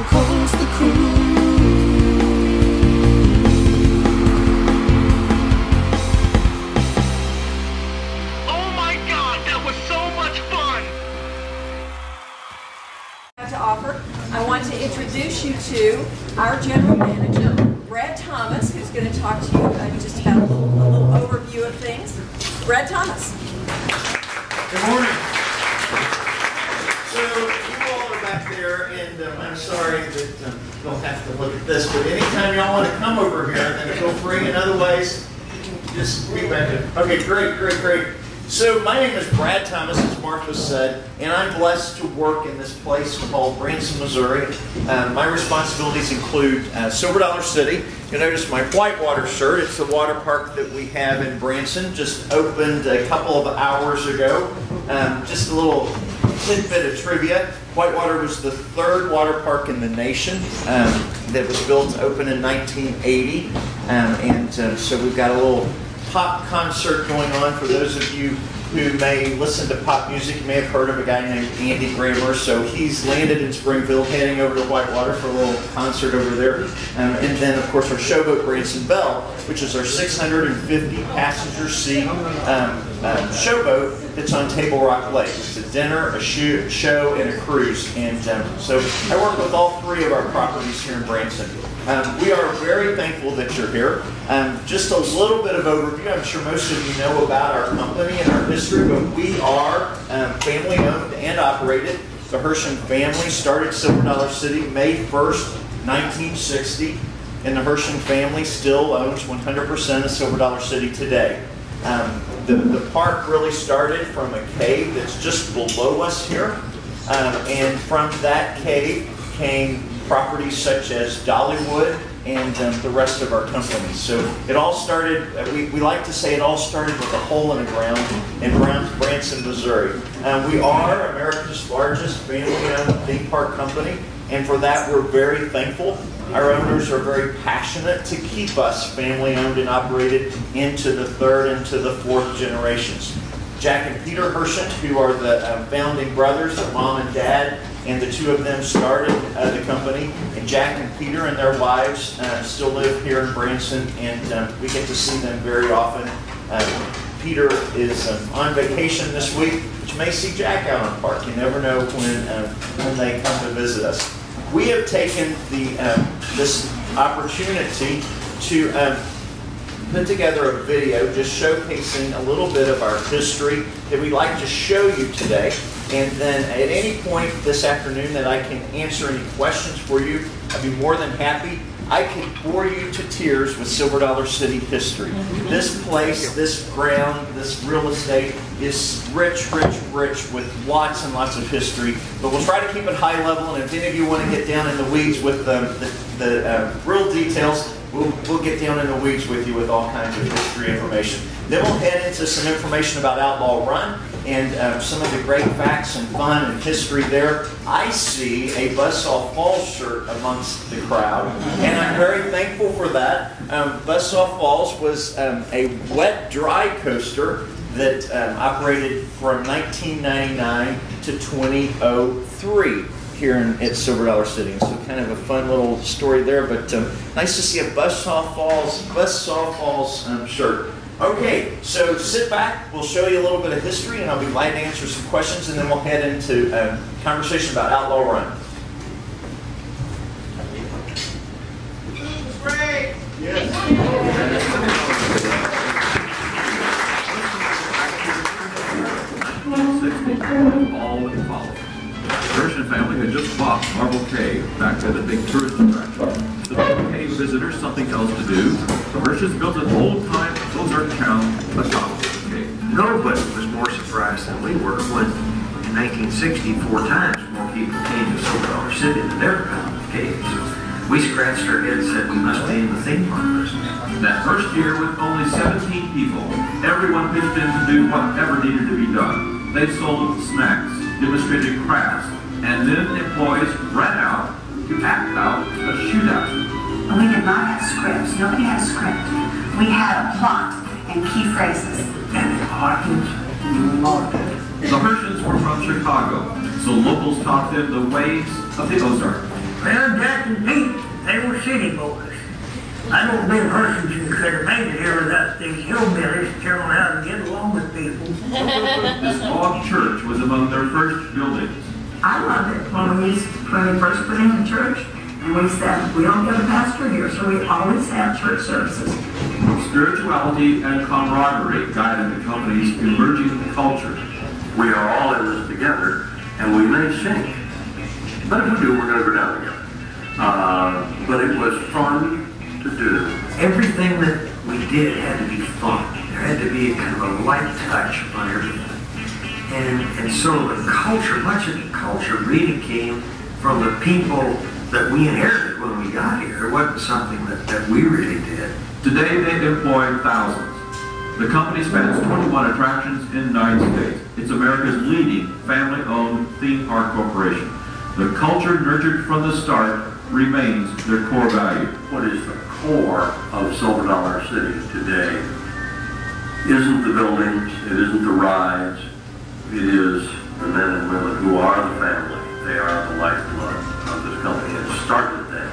calls the crew. Oh my God, that was so much fun! To offer, I want to introduce you to our general manager, Brad Thomas, who's going to talk to you just about a little overview of things. Brad Thomas. Good morning. So you all are back there, and I'm sorry that you'll have to look at this, but anytime y'all want to come over here, then feel free. And otherwise, you can just be back there. Okay, great. So my name is Brad Thomas, as Martha said, and I'm blessed to work in this place called Branson, Missouri. My responsibilities include Silver Dollar City. You'll notice my whitewater shirt. It's the water park that we have in Branson. Just opened a couple of hours ago. Just a little tidbit of trivia. Whitewater was the third water park in the nation that was built, opened in 1980. So we've got a little pop concert going on. For those of you who may listen to pop music, you may have heard of a guy named Andy Grammer. So he's landed in Springfield, heading over to Whitewater for a little concert over there. And then, of course, our showboat Branson Belle, which is our 650 passenger seat showboat that's on Table Rock Lake. It's a dinner, a show, and a cruise. And so I work with all three of our properties here in Branson. We are very thankful that you're here. Just a little bit of overview. I'm sure most of you know about our company and our history, but we are family owned and operated. The Hershon family started Silver Dollar City May 1st, 1960, and the Hershon family still owns 100% of Silver Dollar City today. The park really started from a cave that's just below us here, and from that cave came properties such as Dollywood and the rest of our companies. So it all started, we like to say it all started with a hole in the ground in Branson, Missouri. We are America's largest family-owned theme park company, and for that we're very thankful. Our owners are very passionate to keep us family-owned and operated into the third and to the fourth generations. Jack and Peter Hershon, who are the founding brothers, the mom and dad, and the two of them started the company. And Jack and Peter and their wives still live here in Branson, and we get to see them very often. Peter is on vacation this week, but you may see Jack out on park. You never know when they come to visit us. We have taken this opportunity to put together a video just showcasing a little bit of our history that we'd like to show you today. And then at any point this afternoon that I can answer any questions for you, I'd be more than happy. I could bore you to tears with Silver Dollar City history. This place, this ground, this real estate is rich with lots and lots of history. But we'll try to keep it high level, and if any of you want to get down in the weeds with the real details, we'll get down in the weeds with you with all kinds of history information. Then we'll head into some information about Outlaw Run and some of the great facts and fun and history there. I see a Buzzsaw Falls shirt amongst the crowd, and I'm very thankful for that. Buzzsaw Falls was a wet, dry coaster that operated from 1999 to 2003. Here at Silver Dollar City. So kind of a fun little story there, but nice to see a Buzzsaw Falls shirt. Okay, so sit back, we'll show you a little bit of history, and I'll be glad to answer some questions, and then we'll head into a conversation about Outlaw Run. It was great! Yes. All that followed. The Hershon family had just bought Marble Cave, back then a big tourist attraction. To give cave visitors something else to do, the Hershons built an old-time Ozark town atop the cave. Nobody was more surprised than we were when, in 1960, 4 times more people came to Silver Dollar City than their found caves. We scratched our heads and said we must be in the theme park business. That first year, with only 17 people, everyone pitched in to do whatever needed to be done. They sold snacks, demonstrated crafts, and then employees ran out to act out a shootout. We did not have scripts. Nobody had a script. We had a plot and key phrases. And Hawkins, you loved it. The Hershons were from Chicago, so locals taught them the ways of the Ozark. Well, Jack and Pete, they were city boys. I don't believe Hersington could have made it here without these hillbillies telling them how to get along with people. This log church was among their first buildings. I loved it when we first put in the church, and we said, we don't get a pastor here, so we always have church services. Spirituality and camaraderie guided the company's emerging culture. We are all in this together, and we may sink. But if we do, we're going to go down together. But it was fun to do. Everything that we did had to be fun. There had to be kind of a light touch on everything. And so the culture, much of the culture really came from the people that we inherited when we got here. It wasn't something that we really did. Today they employ thousands. The company spans 21 attractions in 9 states. It's America's leading family-owned theme park corporation. The culture nurtured from the start remains their core value. What is the core of Silver Dollar City today isn't the buildings, it isn't the rides, it is the men and women who are the family. They are the lifeblood of this company. It started then.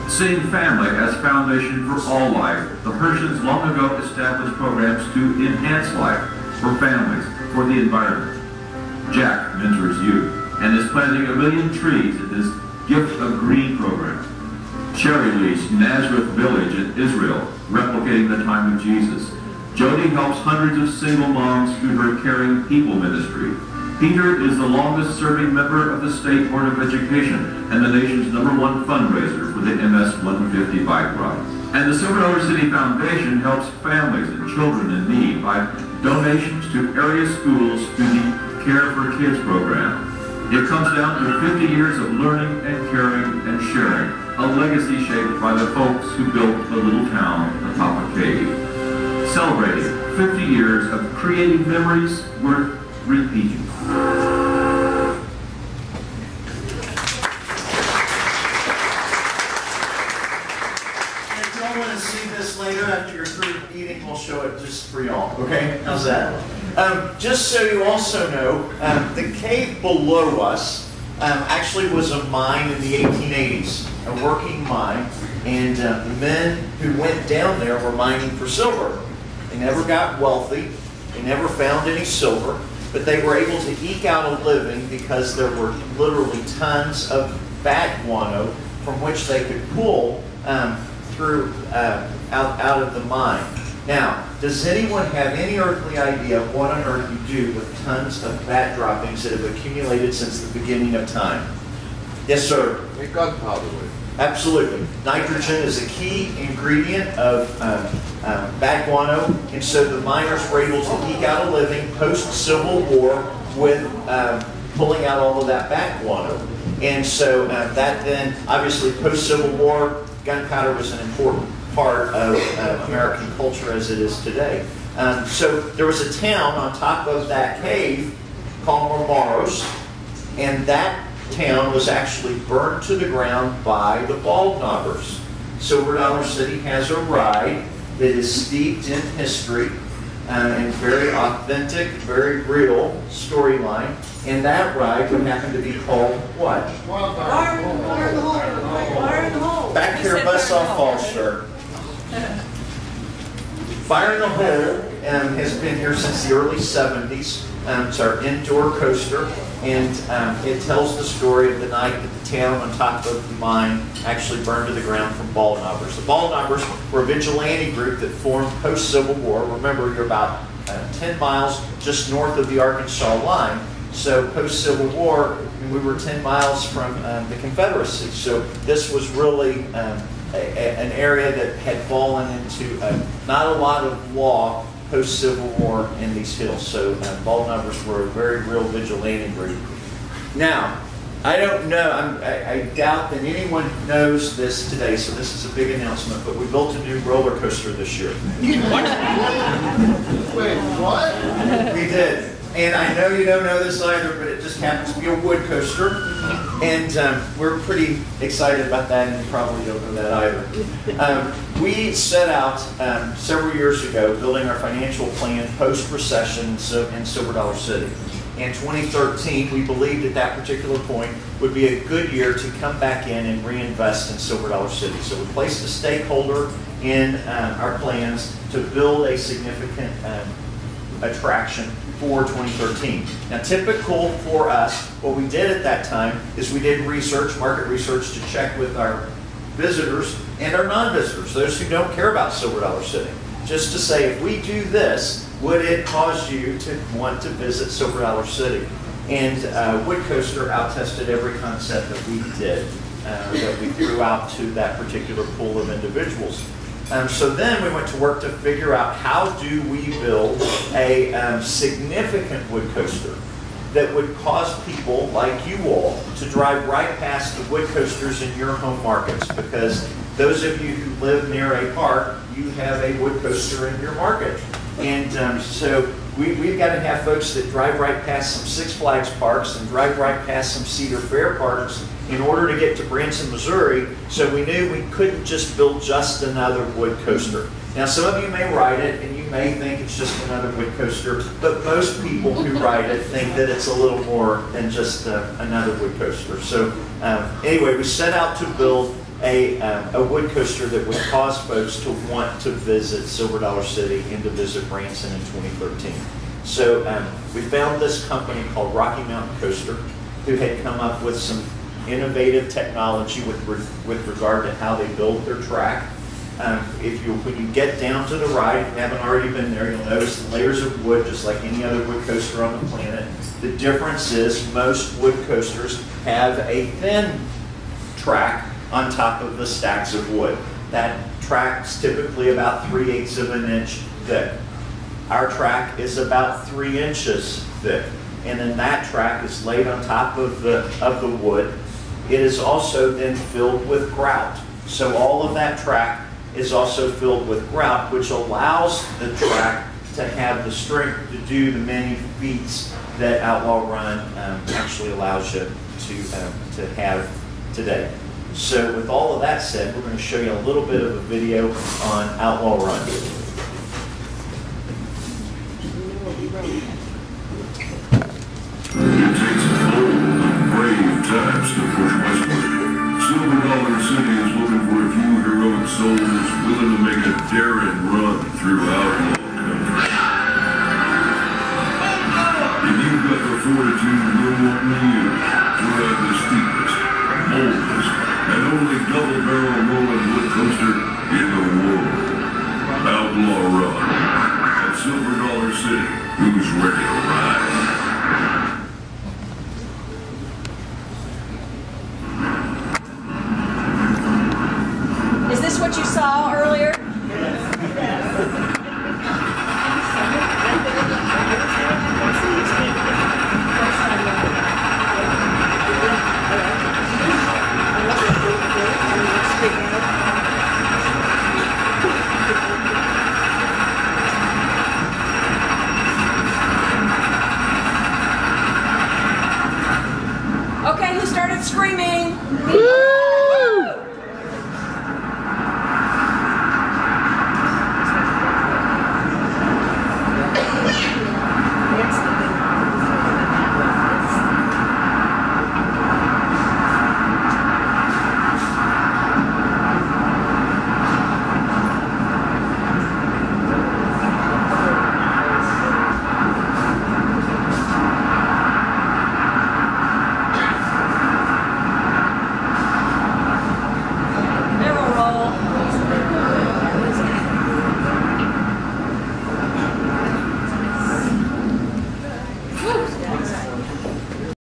Seeing family as foundation for all life, the Hershens long ago established programs to enhance life for families, for the environment. Jack mentors youth and is planting 1 million trees in his Gift of Green program. Cherry leads Nazareth Village in Israel, replicating the time of Jesus. Jody helps hundreds of single moms through her Caring People ministry. Peter is the longest serving member of the State Board of Education and the nation's #1 fundraiser for the MS 150 bike ride. And the Silver Dollar City Foundation helps families and children in need by donations to area schools through the Care for Kids program. It comes down to 50 years of learning and caring and sharing, a legacy shaped by the folks who built the little town atop a cave. Celebrating 50 years of creating memories worth repeating. If y'all want to see this later after you're through eating, we'll show it just for y'all. Okay? How's that? Just so you also know, the cave below us actually was a mine in the 1880s, a working mine, and the men who went down there were mining for silver. They never got wealthy, they never found any silver, but they were able to eke out a living because there were literally tons of bat guano from which they could pull through out of the mine. Now, does anyone have any earthly idea of what on earth you do with tons of bat droppings that have accumulated since the beginning of time? Yes, sir? Make gunpowder with. Absolutely. Nitrogen is a key ingredient of bat guano, and so the miners were able to eke out a living post-Civil War with pulling out all of that bat guano. And so that then, obviously, post-Civil War, gunpowder was an important part of American culture as it is today. So there was a town on top of that cave called Mormaros, and that town was actually burned to the ground by the Bald Knobbers. Silver Dollar City has a ride that is steeped in history and very authentic, very real storyline. And that ride would happen to be called what? Fire in the hole. Fire in the hole. Back here, bust off Fall Shirt. Fire in the Hole has been here since the early 70s. It's our indoor coaster, and it tells the story of the night that the town on top of the mine actually burned to the ground from Bald Knobbers. The Bald Knobbers were a vigilante group that formed post-Civil War. Remember, you're about 10 miles just north of the Arkansas line. So post-Civil War, we were 10 miles from the Confederacy. So this was really an area that had fallen into not a lot of law post-Civil War in these hills. So Bald Knobbers were a very real vigilante group. Now, I don't know, I doubt that anyone knows this today, so this is a big announcement, but we built a new roller coaster this year. Wait, what? We did. And I know you don't know this either, but it just happens to be a wood coaster. And we're pretty excited about that, and you probably don't know that either. We set out several years ago building our financial plan post-recession in Silver Dollar City. And 2013, we believed at that particular point would be a good year to come back in and reinvest in Silver Dollar City. So we placed a stakeholder in our plans to build a significant attraction for 2013. Now, typical for us, what we did at that time is we did research, market research, to check with our visitors and our non-visitors, those who don't care about Silver Dollar City, just to say, if we do this, would it cause you to want to visit Silver Dollar City? And Wood Coaster out-tested every concept that we did, that we threw out to that particular pool of individuals. So then we went to work to figure out, how do we build a significant wood coaster that would cause people like you all to drive right past the wood coasters in your home markets, because those of you who live near a park, you have a wood coaster in your market. And so we've got to have folks that drive right past some Six Flags parks and drive right past some Cedar Fair parks in order to get to Branson, Missouri. So we knew we couldn't just build just another wood coaster. Now, some of you may ride it and you may think it's just another wood coaster, but most people who ride it think that it's a little more than just another wood coaster. So anyway, we set out to build a wood coaster that would cause folks to want to visit Silver Dollar City and to visit Branson in 2013. So we found this company called Rocky Mountain Coaster, who had come up with some innovative technology with regard to how they build their track. When you get down to the ride, if you haven't already been there, you'll notice the layers of wood, just like any other wood coaster on the planet. The difference is most wood coasters have a thin track on top of the stacks of wood. That track's typically about 3/8 of an inch thick. Our track is about 3 inches thick, and then that track is laid on top of the wood. It is also then filled with grout. So all of that track is also filled with grout, which allows the track to have the strength to do the many feats that Outlaw Run actually allows you to have today. So with all of that said, we're going to show you a little bit of a video on Outlaw Run. It takes bold and brave times to push westward. Silver Dollar City is looking for a few heroic souls willing to make a daring run through outlaw country. If you've got the fortitude we're wanting you to ride the steepest, boldest, and only double-barrel rolling wood coaster in the world, Outlaw Run at Silver Dollar City. Who's ready to ride? Is this what you saw earlier? Okay, who started screaming?